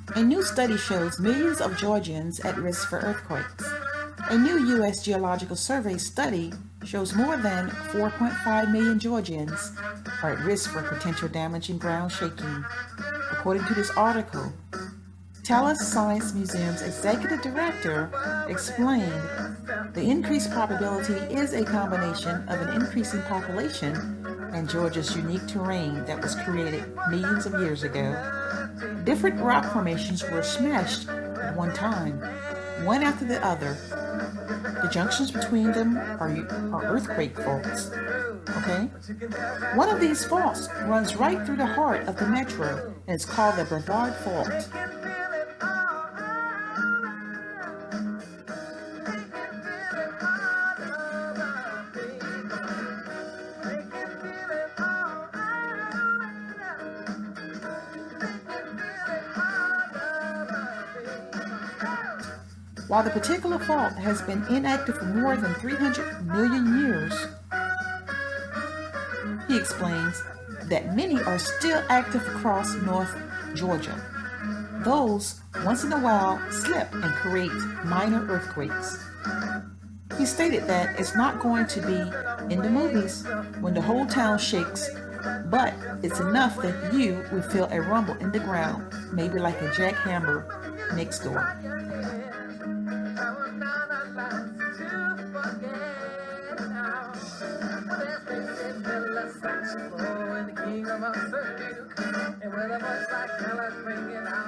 A new study shows millions of Georgians at risk for earthquakes. A new U.S. Geological Survey study shows more than 4.5 million Georgians are at risk for potential damage and ground shaking. According to this article, Tellus Science Museum's executive director explained the increased probability is a combination of an increasing population and Georgia's unique terrain that was created millions of years ago. Different rock formations were smashed at one time, one after the other. The junctions between them are earthquake faults. Okay? One of these faults runs right through the heart of the metro and is called the Brevard Fault. While the particular fault has been inactive for more than 300 million years, he explains that many are still active across North Georgia. Those, once in a while, slip and create minor earthquakes. He stated that it's not going to be in the movies when the whole town shakes, but it's enough that you will feel a rumble in the ground, maybe like a jackhammer next door. And with a voice like Tellus ringing out.